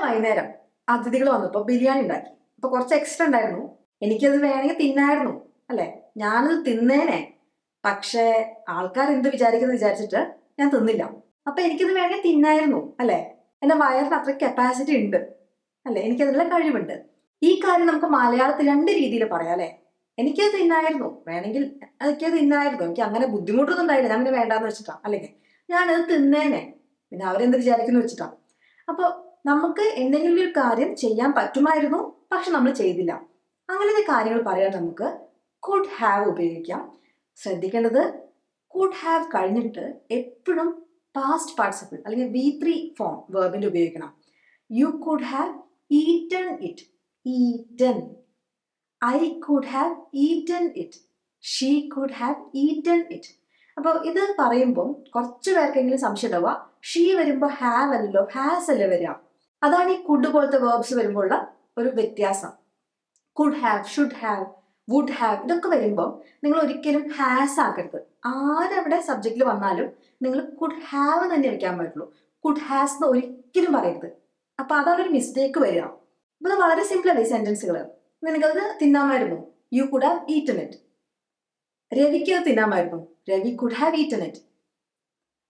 വൈകുന്നേരം അതിഥികൾ വന്നപ്പോൾ ബിരിയാണി ഉണ്ടാക്കി. അപ്പൊ കുറച്ച് എക്സ്ട്രാ ഉണ്ടായിരുന്നു. എനിക്കത് വേണമെങ്കിൽ തിന്നായിരുന്നു അല്ലെ, ഞാനത് തിന്നേനെ. പക്ഷേ ആൾക്കാർ എന്ത് വിചാരിക്കുന്നു വിചാരിച്ചിട്ട് ഞാൻ തിന്നില്ല. അപ്പൊ എനിക്കത് വേണമെങ്കിൽ തിന്നായിരുന്നു അല്ലെ, എന്റെ വയറിന് അത്ര കപ്പാസിറ്റി ഉണ്ട് അല്ലെ, എനിക്കതിനുള്ള കഴിവുണ്ട്. ഈ കാര്യം നമുക്ക് മലയാളത്തിൽ രണ്ട് രീതിയിൽ പറയാം അല്ലെ. എനിക്കത് തിന്നായിരുന്നു, വേണമെങ്കിൽ എനിക്കത് തിന്നായിരുന്നു, എനിക്ക് അങ്ങനെ ബുദ്ധിമുട്ടൊന്നും ഉണ്ടായില്ല, ഞാൻ പിന്നെ വേണ്ടാന്ന് വെച്ചിട്ടാ, അല്ലെങ്കിൽ ഞാനത് തിന്നേനെ, പിന്നെ അവരെന്ത് വിചാരിക്കുന്നു വെച്ചിട്ടാ. അപ്പൊ നമുക്ക് എന്തെങ്കിലും ഒരു കാര്യം ചെയ്യാൻ പറ്റുമായിരുന്നു, പക്ഷെ നമ്മൾ ചെയ്തില്ല. അങ്ങനത്തെ കാര്യങ്ങൾ പറയാൻ നമുക്ക് കുഡ് ഹാവ് ഉപയോഗിക്കാം. ശ്രദ്ധിക്കേണ്ടത്, കുഡ് ഹാവ് കഴിഞ്ഞിട്ട് എപ്പോഴും പാസ്റ്റ് പാർട്ടിസിപ്പിൾ അല്ലെങ്കിൽ V3 ഫോം വേർബിന്റെ ഉപയോഗിക്കണം. U could have eaten it, eaten. I could have eaten it, she could have eaten it. അപ്പോൾ ഇത് പറയുമ്പോൾ കുറച്ച് പേർക്കെങ്കിലും സംശയം ഉണ്ടാവുക, ഷീ വരുമ്പോൾ ഹാവ് അല്ലല്ലോ, ഹാസ് അല്ലേ വരിക. അതാണ് ഈ കുഡ് പോലത്തെ വേർബ്സ് വരുമ്പോൾ ഉള്ള ഒരു വ്യത്യാസം. Could have, should have, would have ഇതൊക്കെ വരുമ്പോൾ നിങ്ങൾ ഒരിക്കലും ഹാസ് ആക്കരുത്. ആരവിടെ സബ്ജക്റ്റിൽ വന്നാലും നിങ്ങൾ കുഡ് ഹാവ് തന്നെ വെക്കാൻ പറ്റുള്ളൂ. കുഡ് ഹാസ് എന്ന് ഒരിക്കലും പറയരുത്. അപ്പൊ അതാണ് ഒരു മിസ്റ്റേക്ക് വരിക. അപ്പൊ അത് വളരെ സിമ്പിൾ ആണ് ഈ സെന്റൻസുകൾ. നിനക്കത് തിന്നാമായിരുന്നു, you could have eaten it. രവിക്ക് അത് തിന്നാമായിരുന്നു, Ravi could have eaten it.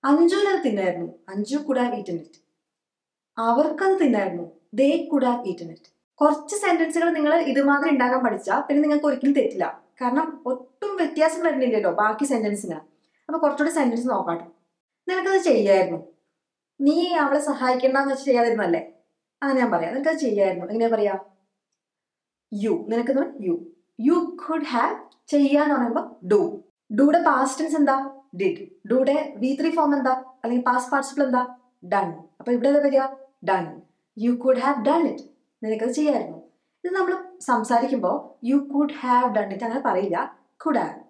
അഞ്ജുനത് തിന്നായിരുന്നു, Anju could have eaten it. അവർക്കത് തിന്നായിരുന്നു, they could have eaten it. കുറച്ച് സെന്റൻസുകൾ നിങ്ങൾ ഇതുമാതിരി ഉണ്ടാക്കാൻ പഠിച്ചാൽ പിന്നെ നിങ്ങൾക്ക് ഒരിക്കലും തെറ്റില്ല. കാരണം ഒട്ടും വ്യത്യാസം വരുന്നില്ലല്ലോ ബാക്കി സെന്റൻസിന്. അപ്പൊ കുറച്ചുകൂടി സെന്റൻസ് നോക്കാട്ടോ. നിനക്കത് ചെയ്യായിരുന്നു, നീ അവളെ സഹായിക്കേണ്ടെന്ന് വെച്ച് ചെയ്യാതിരുന്നല്ലേ, അങ്ങനെ ഞാൻ പറയാം. നിനക്കത് ചെയ്യായിരുന്നു, എങ്ങനെയാ പറയാ? യു. നിനക്ക് യു. U could have. ചെയ്യാന്ന് പറയുമ്പോൾ ഡു. ഡൂയുടെ പാസ്റ്റ് ടെൻസ് എന്താ? ഡിഡ്. ഡൂയുടെ V3 ഫോം എന്താ, അല്ലെങ്കിൽ പാസ്റ്റ് പാർട്ടിസിപ്പിൾ എന്താ? ഡൺ. അപ്പൊ ഇവിടെ എന്താ വരിക? Done. U could have done it. നിനക്കത് ചെയ്യായിരുന്നു. ഇത് നമ്മൾ സംസാരിക്കുമ്പോൾ U could have done it അങ്ങനെ പറയില്ല, കുഡ് ഹാവ്.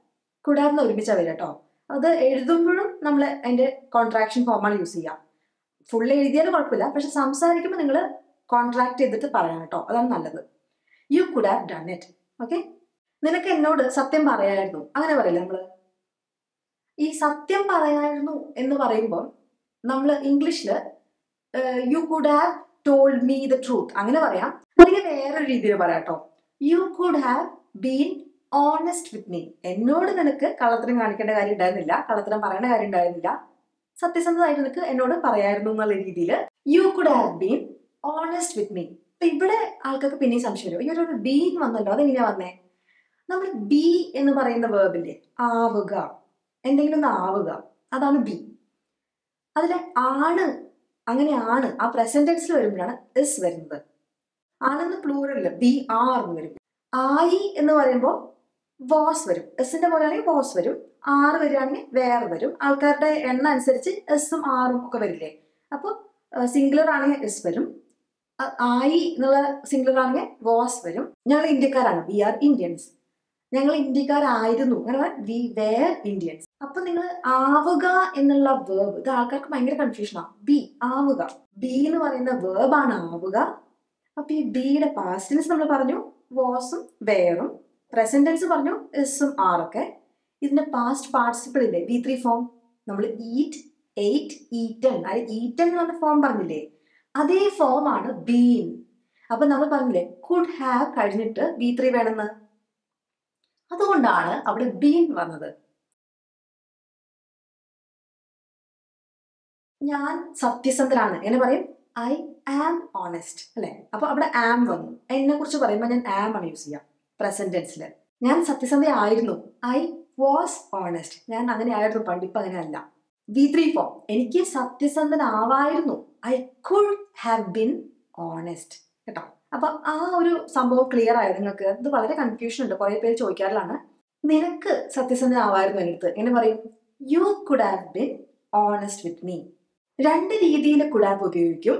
കുഡ് ഹാവ് എന്ന് ഒരുമിച്ചാ വരിക കേട്ടോ. അത് എഴുതുമ്പോഴും നമ്മൾ അതിന്റെ കോൺട്രാക്ഷൻ ഫോമാണ് യൂസ് ചെയ്യുക. ഫുള്ള് എഴുതിയാലും കുഴപ്പമില്ല, പക്ഷെ സംസാരിക്കുമ്പോൾ നിങ്ങൾ കോൺട്രാക്ട് ചെയ്തിട്ട് പറയണം കേട്ടോ, അതാണ് നല്ലത്. U could have done it. Okay. നിനക്ക് എന്നോട് സത്യം പറയായിരുന്നു, അങ്ങനെ പറയില്ല നമ്മള്. ഈ സത്യം പറയായിരുന്നു എന്ന് പറയുമ്പോൾ നമ്മൾ ഇംഗ്ലീഷില് U could have told me the truth അങ്ങനെ പറയാം. അല്ലെങ്കിൽ വേറൊരു രീതിയിൽ പറയാം കേട്ടോ. You could have been honest with me. എന്നോട് നിനക്ക് കള്ളത്തരം കാണിക്കേണ്ട കാര്യം ഉണ്ടായിരുന്നില്ല, കള്ളത്തരം പറയേണ്ട കാര്യം ഉണ്ടായിരുന്നില്ല, സത്യസന്ധമായിട്ട് നിനക്ക് എന്നോട് പറയായിരുന്നു എന്നുള്ള രീതിയിൽ U could have been honest with me. അപ്പൊ ഇവിടെ ആൾക്കാർക്ക് പിന്നെയും സംശയം വരും, ഈ ഒരു ബീൻ വന്നല്ലോ, അതെങ്ങനെയാ വന്നേ? നമ്മൾ ബി എന്ന് പറയുന്ന വേർബില്ലേ, ആവുക, എന്തെങ്കിലും ഒന്ന് ആവുക, അതാണ് ബി. അതിലെ ആണ്, അങ്ങനെയാണ് ആ പ്രസന്റ് ടെൻസിൽ വരുമ്പോഴാണ് ഇസ് വരുന്നത്. ആണെന്ന് പ്ലൂറലില് ബി ആർ എന്ന് വരും. ആയി എന്ന് പറയുമ്പോൾ വാസ് വരും, എസിന്റെ പോലെ ആണെങ്കിൽ വാസ് വരും. ആറ് വരികയാണെങ്കിൽ വേറെ വരും. ആൾക്കാരുടെ എണ്ണം അനുസരിച്ച് എസും ആറും ഒക്കെ വരില്ലേ. അപ്പോൾ സിംഗുലർ ആണെങ്കിൽ എസ് വരും, ആയി എന്നുള്ള സിംഗുലർ ആണെങ്കിൽ വാസ് വരും. ഞങ്ങൾ ഇന്ത്യക്കാരാണ്, വി ആർ ഇന്ത്യൻസ്. ഞങ്ങൾ ഇന്ത്യക്കാരായിരുന്നു, അങ്ങനെ വി വേർ ഇന്ത്യൻസ്. അപ്പൊ നിങ്ങൾ ആവുക എന്നുള്ള വേർബ്, ഇത് ആൾക്കാർക്ക് ഭയങ്കര കൺഫ്യൂഷനാണ്. ബി, ആവുക. ബി എന്ന് പറയുന്ന വേർബാണ് ആവുക. അപ്പൊ ഈ ബിയുടെ പാസ്റ്റ് ടെൻസ് നമ്മൾ പറഞ്ഞു വാസും വേറും, പ്രസന്റ് ടെൻസ് പറഞ്ഞു എസും ആറൊക്കെ. ഇതിന്റെ പാസ്റ്റ് പാർട്ടിസിപ്പിൾ ഇല്ലേ V3 ഫോം, നമ്മൾ ഈറ്റ്, എയ്റ്റ്, ഈറ്റൺ. അത് ഈറ്റൺ എന്ന് പറഞ്ഞ ഫോം പറഞ്ഞില്ലേ, അതേ ഫോമാണ് ബീൻ. അപ്പൊ നമ്മൾ പറഞ്ഞില്ലേ കുഡ് ഹാവ് കഴിഞ്ഞിട്ട് V3 വേണമെന്ന്, അതുകൊണ്ടാണ് അവിടെ ബീൻ വന്നത്. ഞാൻ സത്യസന്ധനാണ് എങ്ങനെ പറയും? ഐ ആം ഓണസ്റ്റ് അല്ലെ. അപ്പൊ അവിടെ ആം വന്നു. എന്നെ കുറിച്ച് പറയുമ്പോൾ ഞാൻ ആം ആണ് യൂസ് ചെയ്യാം പ്രസന്റ് ടെൻസിൽ. ഞാൻ സത്യസന്ധ ആയിരുന്നു, ഐ വാസ് ഓണസ്റ്റ്. ഞാൻ അങ്ങനെ ആയിരുന്നു പണ്ട്, ഇപ്പൊ അങ്ങനെ അല്ല. V3 ഫോം, എനിക്ക് സത്യസന്ധനാവായിരുന്നു, I could have been honest കേട്ടോ. അപ്പൊ ആ ഒരു സംഭവം ക്ലിയർ ആയത് നിങ്ങൾക്ക്? ഇത് വളരെ കൺഫ്യൂഷൻ ഉണ്ട്, കുറെ പേര് ചോദിക്കാറിലാണ്. നിനക്ക് സത്യസന്ധനാവായിരുന്നു എൻ്റെ അടുത്ത്, എങ്ങനെ പറയും? U could have been honest with me. രണ്ട് രീതിയിൽ കുഡ് ഹാവ് ഉപയോഗിക്കും.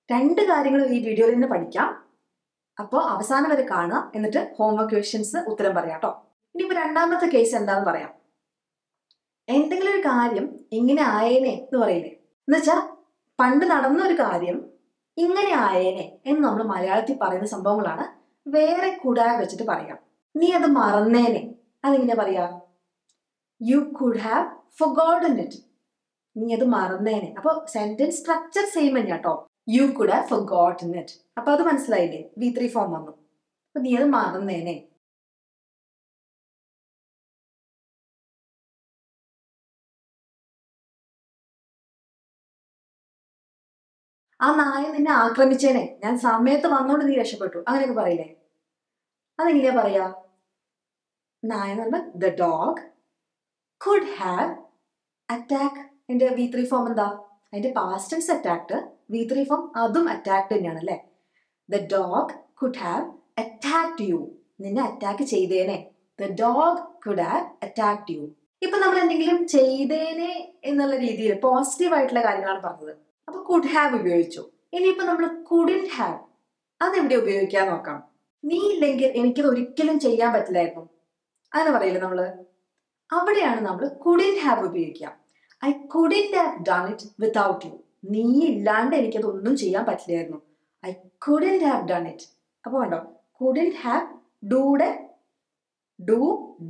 രണ്ട് കാര്യങ്ങൾ ഈ വീഡിയോയിൽ നിന്ന് പഠിക്കാം. അപ്പോൾ അവസാനം വരെ കാണുക, എന്നിട്ട് ഹോംവർക്ക് ക്വസ്റ്റ്യൻസ് ഉത്തരം പറയാം കേട്ടോ. ഇനിയിപ്പോൾ രണ്ടാമത്തെ കേസ് എന്താന്ന് പറയാം. എന്തെങ്കിലും ഒരു കാര്യം ഇങ്ങനെ ആയേനെ എന്ന് പറയില്ലേ, എന്നുവെച്ചാൽ പണ്ട് നടന്ന ഒരു കാര്യം ഇങ്ങനെ ആയേനെ എന്ന് നമ്മൾ മലയാളത്തിൽ പറയുന്ന സംഭവങ്ങളാണ് വേറെ കുഡ് ഹാവ് വെച്ചിട്ട് പറയാം. നീ അത് മറന്നേനെ, അതെങ്ങനെ പറയാ? You could have forgotten it. നീ അത് മറന്നേനെ. അപ്പൊ സെന്റൻസ് സ്ട്രക്ചർ സെയിം തന്നെയാ കേട്ടോ. You could have forgotten it. അപ്പൊ അത് മനസ്സിലായില്ലേ? V3 ഫോം വന്നു. അപ്പൊ നീ അത് മറന്നേനെ. ആ നായ നിന്നെ ആക്രമിച്ചേനെ, ഞാൻ സമയത്ത് വന്നോണ്ട് നീ രക്ഷപ്പെട്ടു, അങ്ങനെയൊക്കെ പറയില്ലേ? അതെങ്ങനെയാ പറയാ? നായ എന്ന് പറയുമ്പോൾ the dog could have attack. എന്റെ V3 ഫോം എന്താ? അതിന്റെ past tense attacked, V3 form അതും അറ്റാക്ട് തന്നെയാണ് അല്ലേ? The dog could have attacked you. നിന്നെ അറ്റാക്ക് ചെയ്തേനെ. The dog could have attacked you. ഇപ്പൊ നമ്മൾ എന്തെങ്കിലും ചെയ്തേനെ എന്നുള്ള രീതിയിൽ പോസിറ്റീവ് ആയിട്ടുള്ള കാര്യങ്ങളാണ് പറഞ്ഞത്. അപ്പൊ കുഡ് ഹാവ് ഉപയോഗിച്ചു. ഇനിയിപ്പോ നമ്മൾ കുഡിന്റ് ഹാവ്, അതെവിടെ ഉപയോഗിക്കാൻ നോക്കാം. നീ ഇല്ലെങ്കിൽ എനിക്കത് ഒരിക്കലും ചെയ്യാൻ പറ്റില്ലായിരുന്നു, അങ്ങനെ പറയില്ലേ നമ്മള്? അവിടെയാണ് നമ്മൾ കുഡിന്റ് ഹാവ് ഉപയോഗിക്കുക. I couldn't have done it without you. നീ ഇല്ലാണ്ട് എനിക്കത് ഒന്നും ചെയ്യാൻ പറ്റില്ലായിരുന്നു. I couldn't have done it. അപ്പൊ കണ്ടോ, കുഡിന്റ് ഹാവ് ഡൂടെ do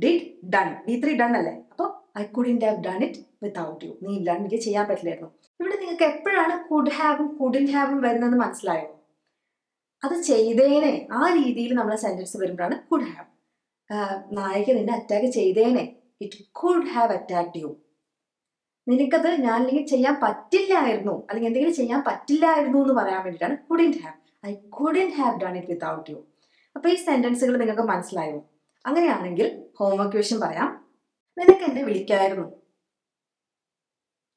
did done, V3 done അല്ലേ? അപ്പൊ I couldn't have done it without you. നീ ഇല്ലാണ്ട് എനിക്ക് ചെയ്യാൻ പറ്റില്ലായിരുന്നു. ഇവിടെ നിങ്ങൾക്ക് എപ്പോഴാണ് കുഡ് ഹാവും കുഡിന്റ് ഹാവും വരുന്നത് മനസ്സിലായോ? അത് ചെയ്തേനെ ആ രീതിയിൽ നമ്മളെ സെന്റൻസ് വരുമ്പോഴാണ് കുഡ് ഹാവ്. നായിക നിന്നെ അറ്റാക്ക് ചെയ്തേനെ, it could have attacked you. നിനക്കത് ഞാൻ അല്ലെങ്കിൽ ചെയ്യാൻ പറ്റില്ലായിരുന്നു, അല്ലെങ്കിൽ എന്തെങ്കിലും ചെയ്യാൻ പറ്റില്ലായിരുന്നു എന്ന് പറയാൻ വേണ്ടിയിട്ടാണ് couldn't have. I couldn't have done it without U. അപ്പൊ ഈ സെന്റൻസുകൾ നിങ്ങൾക്ക് മനസ്സിലായോ? അങ്ങനെയാണെങ്കിൽ ഹോംവർക്ക് ക്വസ്റ്റ്യൻ പറയാം. നിനക്ക് എന്നെ വിളിക്കായിരുന്നു,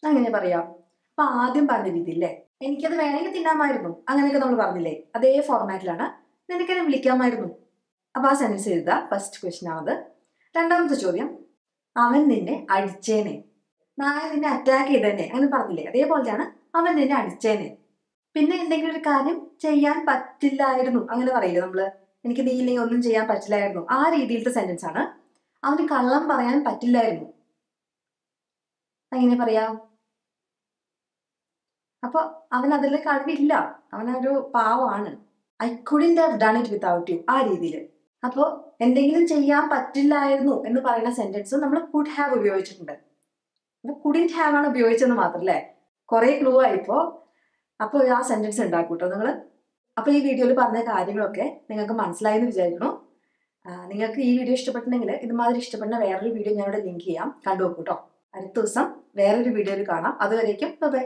അങ്ങനെ പറയാം. അപ്പൊ ആദ്യം പറഞ്ഞ രീതിയില്ലേ, എനിക്കത് വേണമെങ്കിൽ തിന്നാമായിരുന്നു, അങ്ങനെയൊക്കെ നമ്മൾ പറഞ്ഞില്ലേ? അതേ ഫോർമാറ്റിലാണ് നിനക്കെന്നെ വിളിക്കാമായിരുന്നു. അപ്പൊ ആ സെന്റൻസ് എഴുതുക. ഫസ്റ്റ് ക്വസ്റ്റ്യൻ ആണത്. രണ്ടാമത്തെ ചോദ്യം, അവൻ നിന്നെ അടിച്ചേനെ. നായ നിന്നെ അറ്റാക്ക് ചെയ്തേനെ, അങ്ങനെ പറഞ്ഞില്ലേ? അതേപോലെയാണ് അവൻ നിന്നെ അടിച്ചേനെ. പിന്നെ എന്തെങ്കിലും ഒരു കാര്യം ചെയ്യാൻ പറ്റില്ലായിരുന്നു, അങ്ങനെ പറയില്ലേ നമ്മള്? എനിക്ക് നീ ഇല്ലെങ്കിൽ ഒന്നും ചെയ്യാൻ പറ്റില്ലായിരുന്നു, ആ രീതിയിലത്തെ സെന്റൻസ് ആണ്. അവന് കള്ളം പറയാൻ പറ്റില്ലായിരുന്നു, അങ്ങനെ പറയാം. അപ്പൊ അവൻ അതിൽ കഴിവില്ല, അവനൊരു പാവമാണ്. I couldn't have done it without U, ആ രീതിയിൽ. അപ്പോൾ എന്തെങ്കിലും ചെയ്യാൻ പറ്റില്ലായിരുന്നു എന്ന് പറയുന്ന സെന്റൻസും നമ്മൾ കുഡ് ഹാവ് ഉപയോഗിച്ചിട്ടുണ്ട്. അപ്പൊ കുഡിന്റ് ഹാവ് ആണ് ഉപയോഗിച്ചെന്ന് മാത്രല്ലേ? കുറെ ക്ലൂ ആയിപ്പോ. അപ്പോൾ ആ സെന്റൻസ് ഉണ്ടാക്കൂട്ടോ നിങ്ങൾ. അപ്പൊ ഈ വീഡിയോയിൽ പറഞ്ഞ കാര്യങ്ങളൊക്കെ നിങ്ങൾക്ക് മനസ്സിലായെന്ന് വിചാരിക്കുന്നു. നിങ്ങൾക്ക് ഈ വീഡിയോ ഇഷ്ടപ്പെട്ടിട്ടുണ്ടെങ്കിൽ ഇതുമാതിരി ഇഷ്ടപ്പെടുന്ന വേറൊരു വീഡിയോ ഞാനിവിടെ ലിങ്ക് ചെയ്യാം, കണ്ടു നോക്കൂട്ടോ. അടുത്ത ദിവസം വേറൊരു വീഡിയോയിൽ കാണാം. അതുവരേക്കും ബൈ.